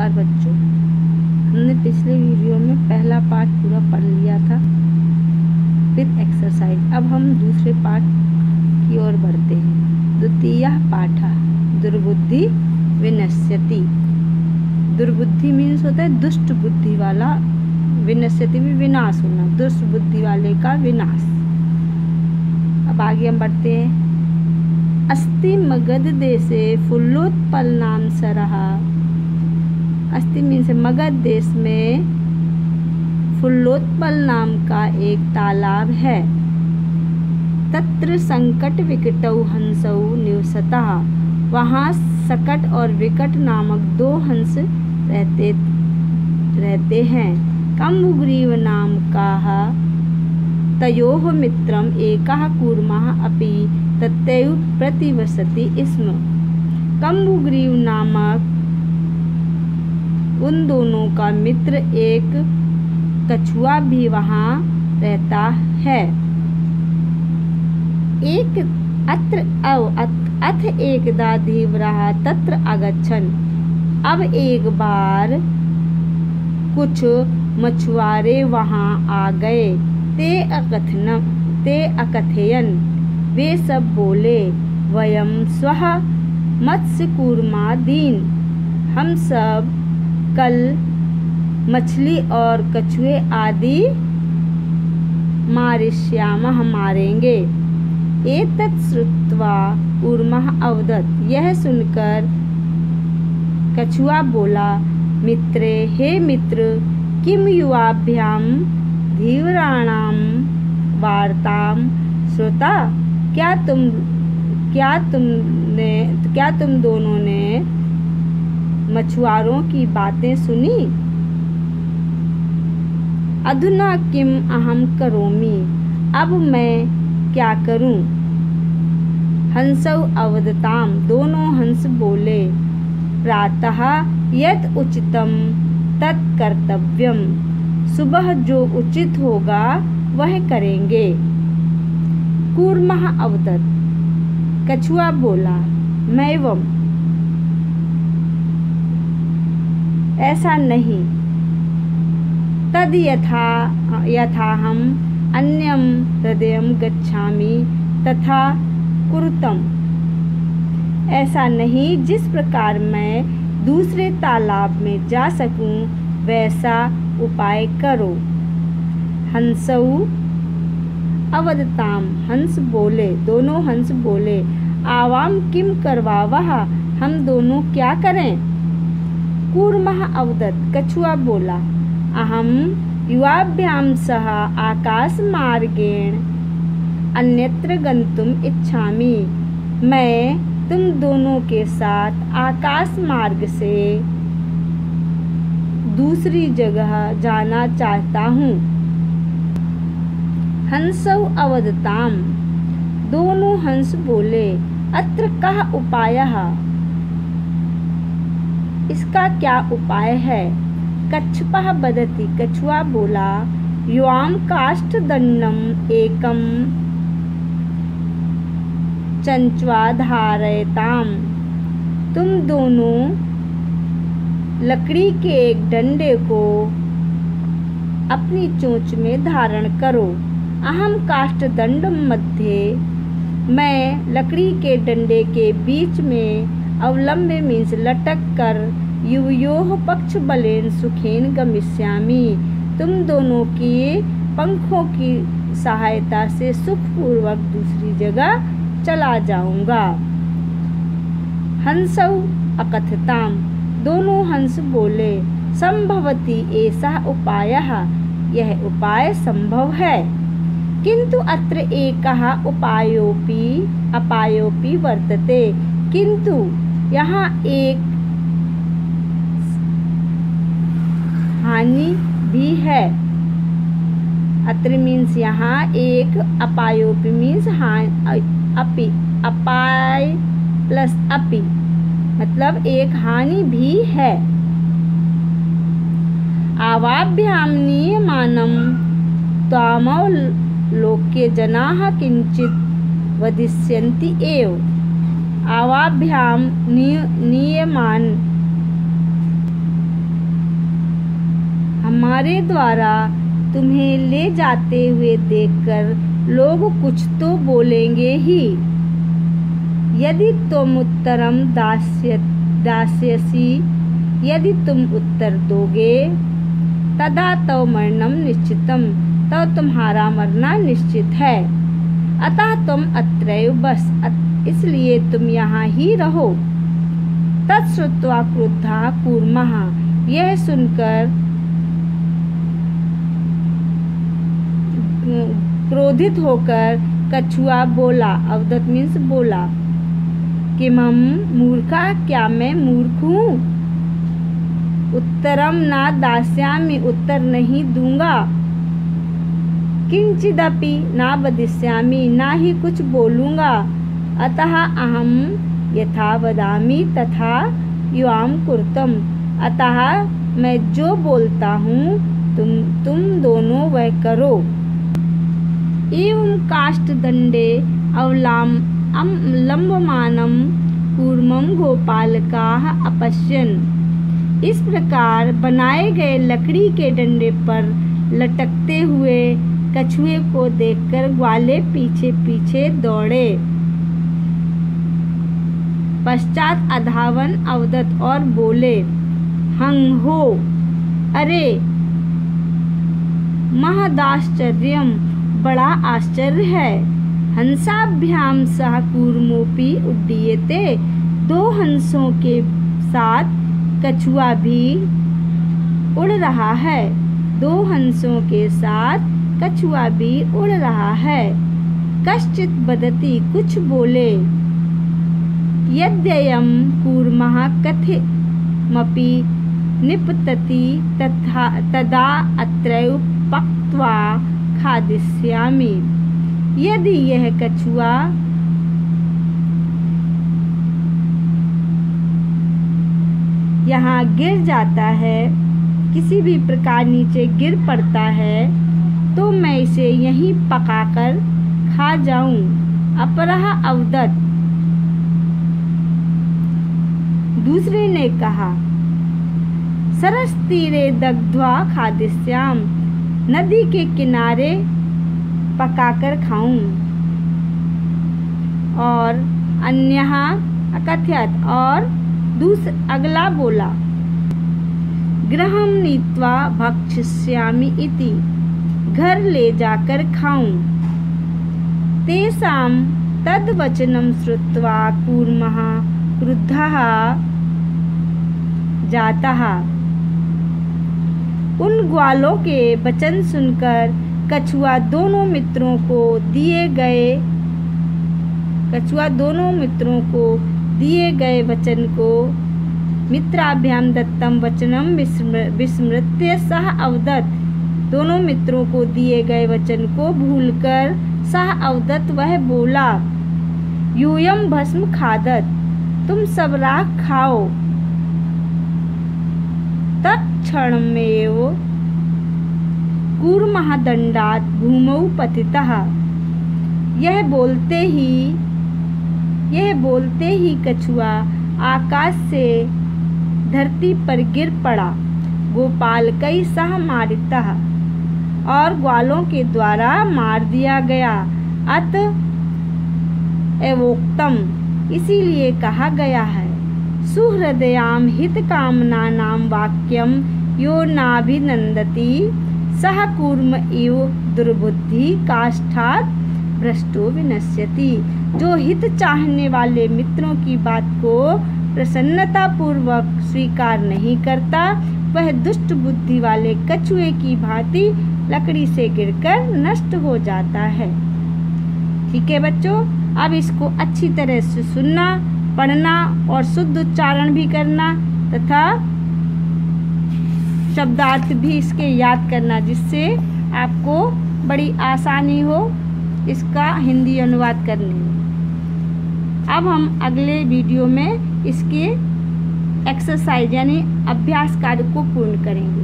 नमस्कार बच्चों, हमने पिछले वीडियो में पहला पार्ट पूरा पढ़ लिया था विद एक्सरसाइज। अब हम दूसरे पार्ट की ओर बढ़ते हैं। द्वितीयः पाठः दुर्बुद्धि विनश्यति। दुर्बुद्धि मीन्स होता है दुष्ट बुद्धि वाला, विनश्यति भी विनाश होना, दुष्ट बुद्धि वाले का विनाश। अब आगे हम बढ़ते हैं। अस्ति मगध देशे फुल्लोत्पलनाम सरः। अस्ति मीन्स मगध देश में फुल्लोत्पल नाम का एक तालाब है। तत्र संकट विकटौ हंसौ निवसतः। वहाँ सकट और विकट नामक दो हंस रहते हैं। कम्बुग्रीव नाम का तयोः मित्रम एकः कूर्मः अपि तत्रैव प्रतिवसति स्म। कम्बुग्रीव नामक उन दोनों का मित्र एक कछुआ भी वहाँ रहता है। एक अथ एकदा धीवरः तत्र अगच्छन्। अब एक बार कुछ मछुआरे वहाँ आ गए। ते अकथयन्, वे सब बोले, वयं स्वः मत्स्यकूर्मादीन्। हम सब कल मछली और कछुए आदि मारिष्यामः, मारेंगे। एतत् श्रुत्वा कूर्मः अवदत्। यह सुनकर कछुआ बोला, मित्रे, हे मित्र, किम युवाभ्यां धीवराणां वार्तां श्रुता। क्या तुम दोनों ने मछुआरों की बातें सुनी। अधुना किम अहम करोमि। अब मैं क्या करूं। हंसौ अवदताम। दोनों हंस बोले, प्रातः यत् उचितम तत् कर्तव्यम। सुबह जो उचित होगा वह करेंगे। कूर्मः अवदत्। कछुआ बोला, मैवम, ऐसा नहीं। तद यथाहम अन्यम हृदयम गच्छामि तथा कुरुतम। ऐसा नहीं, जिस प्रकार मैं दूसरे तालाब में जा सकूं वैसा उपाय करो। हंसौ अवदताम। हंस बोले, दोनों हंस बोले, आवाम किम करवावः। हम दोनों क्या करें। कूर्मः अवदत्। कछुआ बोला, अहम युवाभ्यां सह आकाशमार्गेण अन्यत्र गन्तुम इच्छामि। मैं तुम दोनों के साथ आकाश मार्ग से दूसरी जगह जाना चाहता हूँ। हंसौ अवदताम। दोनों हंस बोले, अत्र कः उपायः। इसका क्या उपाय है। कच्छपः वदति। कछुआ बोला, युवां काष्ठदण्डं एकं चंच्वा धारयताम। तुम दोनों लकड़ी के एक डंडे को अपनी चोंच में धारण करो। अहम काष्ठदंड मध्ये। मैं लकड़ी के डंडे के बीच में अवलंबे मीन्स लटक कर युवयोः पक्ष बलेन सुखेन गमिष्यामि। तुम दोनों की पंखों की सहायता से सुखपूर्वक दूसरी जगह चला जाऊंगा। हंसौ अकथताम। दोनों हंस बोले, संभवति एषः उपायः। यह उपाय संभव है, किंतु अत्र एकः अपायोपि वर्तते। किंतु यहाँ एक हानि भी है। अत्र मीन्स यहाँ एक अपायोपि मीन्स अपि, अपाय प्लस अपि मतलब एक हानि भी है। आवाभ्याम नियमानं त्वामौ लोके जनाः किंचित वदिष्यन्ति एव। आवाभ्याम नियमान हमारे द्वारा तुम्हें ले जाते हुए देखकर लोग कुछ तो बोलेंगे ही। यदि तुम उत्तरम दास्यसि, यदि तुम उत्तर दोगे, तदा तव मरणम निश्चितम, तो तुम्हारा मरना निश्चित है। अतः तुम अत्रैव बस, इसलिए तुम यहाँ ही रहो। तत्श्रुत्वा क्रुद्धः कूर्मः, यह सुनकर क्रोधित होकर कछुआ बोला, अवदत मीन्स बोला, किमहं मूर्खा, क्या मैं मूर्ख हूँ? उत्तरम ना दास्यामि, उत्तर नहीं दूंगा। किंचिदपि ना वदिष्यामि, ना ही कुछ बोलूंगा। अतः अहम यथा वदामि तथा युवाम कुरुतम, अतः मैं जो बोलता हूँ तुम दोनों वह करो। एवं काष्ठदंडे लंबमानं कूर्मं गोपालकाः अपश्यन्, इस प्रकार बनाए गए लकड़ी के डंडे पर लटकते हुए कछुए को देखकर ग्वाले पीछे पीछे दौड़े। पश्चात अधावन अवदत और बोले, हंग हो, अरे महदाश्चर्यम, बड़ा आश्चर्य है। हंसाभ्याम सह कूर्मोपि उड्डीयते, दो हंसों के साथ कछुआ भी उड़ रहा है। दो हंसों के साथ कछुआ भी उड़ रहा है। कश्चित वदति, कुछ बोले, यद्ययं कूर्मः कथमपि निपतति तदा अत्रैव पक्त्वा खादिष्यामि, यदि यह कछुआ यहाँ गिर जाता है, किसी भी प्रकार नीचे गिर पड़ता है, तो मैं इसे यहीं पकाकर खा जाऊं। अपरः अवदत, दूसरे ने कहा, सरस तीरे दग्ध्वा खादिष्याम, नदी के किनारे पकाकर खाऊं। और अन्यः अकथयत, और अगला बोला, गृहं नीत्वा भक्षिष्यामि इति, घर ले जाकर खाऊं। तेषां तद्वचनं श्रुत्वा कूर्मः क्रुद्धः जातः, उन ग्वालों के वचन सुनकर कछुआ दोनों मित्रों को दिए गए वचन को मित्राभ्याम दत्तम वचनम विस्मृत्य सह अवदत, दोनों मित्रों को दिए गए वचन को भूलकर सह अवदत वह बोला, यूयम भस्म खादत, तुम सब राख खाओ। तत्क्षणमेव कूर्मः दंडात् भूमौ पतितः, यह बोलते ही कछुआ आकाश से धरती पर गिर पड़ा। गोपालकै सह मारितः, और ग्वालों के द्वारा मार दिया गया। अत एवोक्तम, इसीलिए कहा गया है, सुहृदयाम हित कामना नाम वाक्यम यो नाभिनंदति सह कूर्म इव दुर्बुद्धि काष्ठात् भ्रष्टो विनश्यति, जो हित चाहने वाले मित्रों की बात को प्रसन्नता पूर्वक स्वीकार नहीं करता, वह दुष्ट बुद्धि वाले कछुए की भांति लकड़ी से गिरकर नष्ट हो जाता है। ठीक है बच्चों, अब इसको अच्छी तरह से सुनना, पढ़ना और शुद्ध उच्चारण भी करना तथा शब्दार्थ भी इसके याद करना, जिससे आपको बड़ी आसानी हो इसका हिंदी अनुवाद करने में। अब हम अगले वीडियो में इसके एक्सरसाइज यानी अभ्यास कार्य को पूर्ण करेंगे।